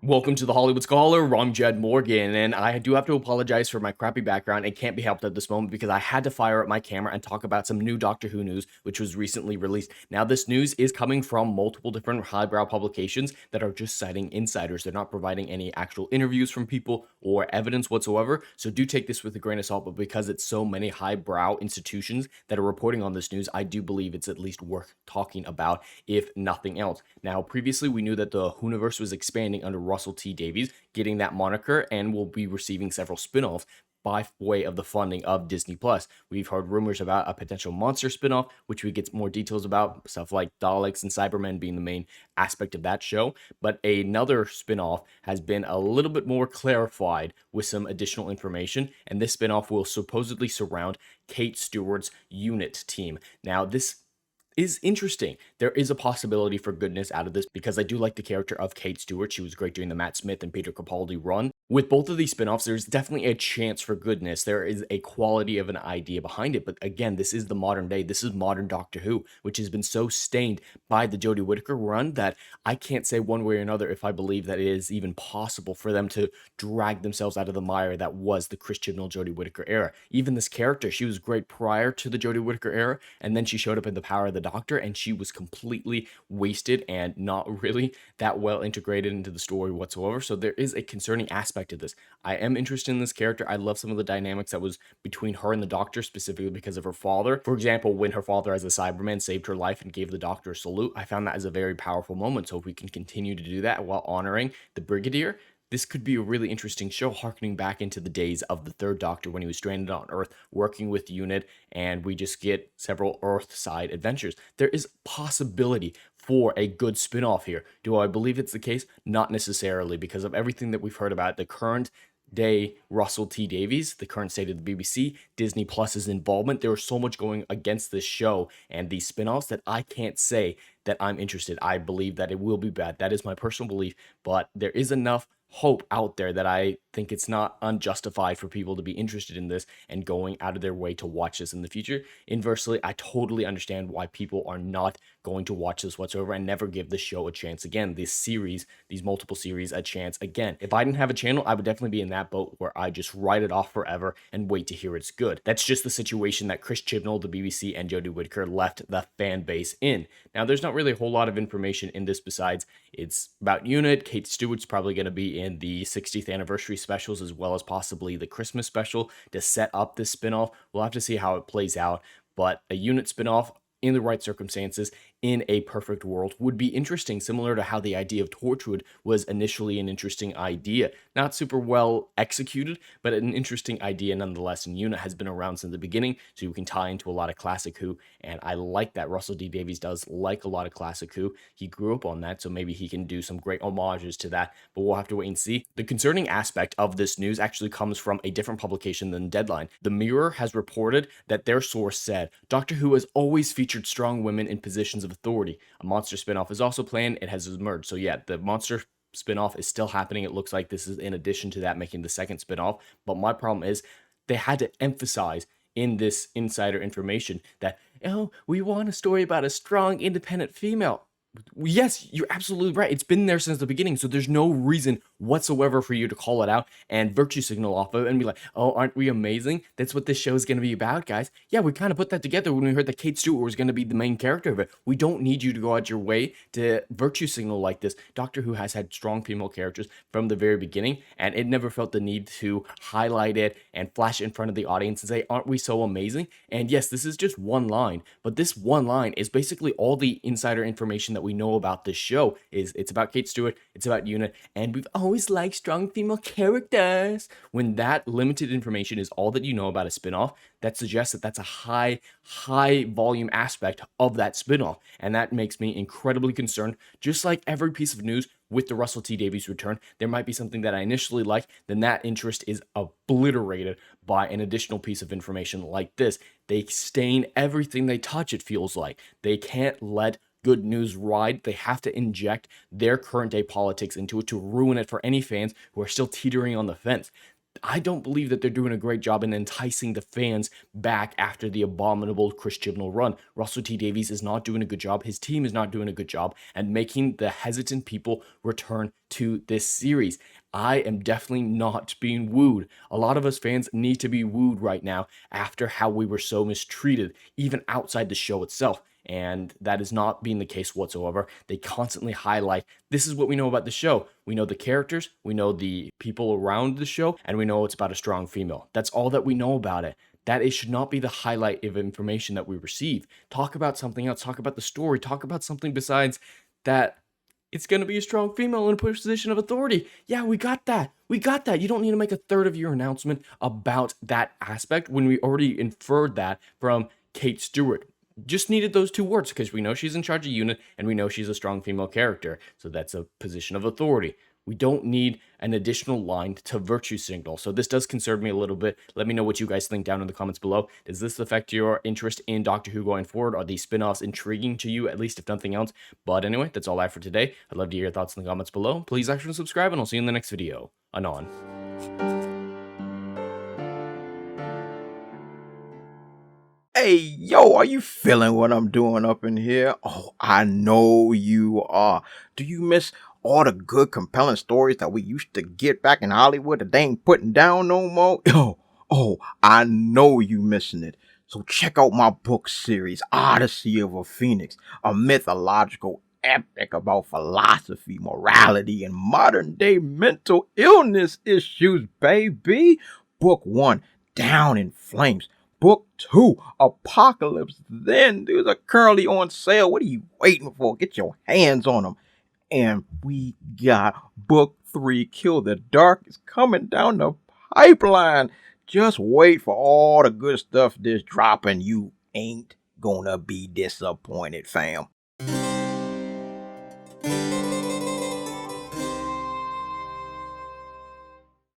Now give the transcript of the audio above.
Welcome to the Hollywood Scholar. I'm Jed Morgan, and I do have to apologize for my crappy background. It can't be helped at this moment because I had to fire up my camera and talk about some new Doctor Who news, which was recently released. Now, this news is coming from multiple different highbrow publications that are just citing insiders. They're not providing any actual interviews from people or evidence whatsoever. So do take this with a grain of salt, but because it's so many highbrow institutions that are reporting on this news, I do believe it's at least worth talking about, if nothing else. Now, previously, we knew that the Whoniverse was expanding under Russell T Davies, getting that moniker, and will be receiving several spin-offs by way of the funding of Disney Plus. We've heard rumors about a potential monster spin-off, which we get more details about, stuff like Daleks and Cybermen being the main aspect of that show. But another spin-off has been a little bit more clarified with some additional information, and this spin-off will supposedly surround Kate Stewart's unit team. Now, this is interesting. There is a possibility for goodness out of this because I do like the character of Kate Stewart. She was great during the Matt Smith and Peter Capaldi run. With both of these spinoffs, there's definitely a chance for goodness. There is a quality of an idea behind it. But again, this is the modern day. This is modern Doctor Who, which has been so stained by the Jodie Whittaker run that I can't say one way or another if I believe that it is even possible for them to drag themselves out of the mire that was the Chris Chibnall Jodie Whittaker era. Even this character, she was great prior to the Jodie Whittaker era, and then she showed up in The Power of the Doctor, and she was completely wasted and not really that well integrated into the story whatsoever. So there is a concerning aspect of this. I am interested in this character. I love some of the dynamics that was between her and the Doctor, specifically because of her father. For example, when her father as a Cyberman saved her life and gave the Doctor a salute, I found that as a very powerful moment. So if we can continue to do that while honoring the Brigadier, this could be a really interesting show, harkening back into the days of the Third Doctor when he was stranded on Earth, working with UNIT, and we just get several Earth-side adventures. There is possibility for a good spin-off here. Do I believe it's the case? Not necessarily, because of everything that we've heard about the current day Russell T Davies, the current state of the BBC, Disney Plus's involvement. There is so much going against this show and these spin-offs that I can't say that I'm interested. I believe that it will be bad. That is my personal belief, but there is enough hope out there that I think it's not unjustified for people to be interested in this and going out of their way to watch this in the future. Inversely, I totally understand why people are not going to watch this whatsoever and never give the show a chance again. This series, these multiple series, a chance again. If I didn't have a channel, I would definitely be in that boat where I just write it off forever and wait to hear it's good. That's just the situation that Chris Chibnall, the BBC, and Jodie Whittaker left the fan base in. Now, there's not really a whole lot of information in this besides it's about UNIT. Kate Stewart's probably going to be in the 60th anniversary specials as well as possibly the Christmas special to set up this spinoff. We'll have to see how it plays out, but a UNIT spinoff in the right circumstances in a perfect world would be interesting, similar to how the idea of Torchwood was initially an interesting idea. Not super well executed, but an interesting idea nonetheless. And UNIT has been around since the beginning, so you can tie into a lot of classic Who, and I like that. Russell D Davies does like a lot of classic Who. He grew up on that, so maybe he can do some great homages to that, but we'll have to wait and see. The concerning aspect of this news actually comes from a different publication than Deadline. The Mirror has reported that their source said, Doctor Who has always featured strong women in positions of authority. A monster spinoff is also planned. It has emerged. So yeah, the monster spinoff is still happening. It looks like this is in addition to that, making the second spinoff. But my problem is they had to emphasize in this insider information that, oh, we want a story about a strong, independent female. Yes, you're absolutely right. It's been there since the beginning, so there's no reason whatsoever for you to call it out and virtue signal off of it and be like, oh, aren't we amazing? That's what this show is going to be about, guys. Yeah, we kind of put that together when we heard that Kate Stewart was going to be the main character of it. We don't need you to go out your way to virtue signal like this. Doctor Who has had strong female characters from the very beginning, and it never felt the need to highlight it and flash it in front of the audience and say, aren't we so amazing? And yes, this is just one line, but this one line is basically all the insider information that we know about this show. Is it's about Kate Stewart, it's about UNIT, and we've always liked strong female characters. When that limited information is all that you know about a spinoff, that suggests that that's a high volume aspect of that spinoff, and that makes me incredibly concerned. Just like every piece of news with the Russell T Davies return, there might be something that I initially like, then that interest is obliterated by an additional piece of information like this. They stain everything they touch, it feels like. They can't let good news ride. They have to inject their current day politics into it to ruin it for any fans who are still teetering on the fence. I don't believe that they're doing a great job in enticing the fans back after the abominable Chris Chibnall run. Russell T Davies is not doing a good job. His team is not doing a good job at making the hesitant people return to this series. I am definitely not being wooed. A lot of us fans need to be wooed right now after how we were so mistreated, even outside the show itself. And that is not being the case whatsoever. They constantly highlight this is what we know about the show. We know the characters, we know the people around the show, and we know it's about a strong female. That's all that we know about it. That it should not be the highlight of information that we receive. Talk about something else. Talk about the story. Talk about something besides that it's going to be a strong female in a position of authority. Yeah, we got that. We got that. You don't need to make a third of your announcement about that aspect when we already inferred that from Kate Stewart. Just needed those two words because we know she's in charge of unit and we know she's a strong female character. So that's a position of authority. We don't need an additional line to virtue signal. So this does concern me a little bit. Let me know what you guys think down in the comments below. Does this affect your interest in Doctor Who going forward? Are these spin-offs intriguing to you, at least if nothing else? But anyway, that's all I have for today. I'd love to hear your thoughts in the comments below. Please like and subscribe, and I'll see you in the next video. Anon. Hey, yo, are you feeling what I'm doing up in here? Oh, I know you are. Do you miss all the good, compelling stories that we used to get back in Hollywood that they ain't putting down no more? I know you missing it. So check out my book series, Odyssey of a Phoenix, a mythological epic about philosophy, morality, and modern-day mental illness issues, baby. Book 1, Down in Flames. Book 2, Apocalypse Then. These are currently on sale. What are you waiting for? Get your hands on them. And we got Book 3, Kill the Dark, is coming down the pipeline. Just wait for all the good stuff that's dropping. You ain't gonna be disappointed, fam.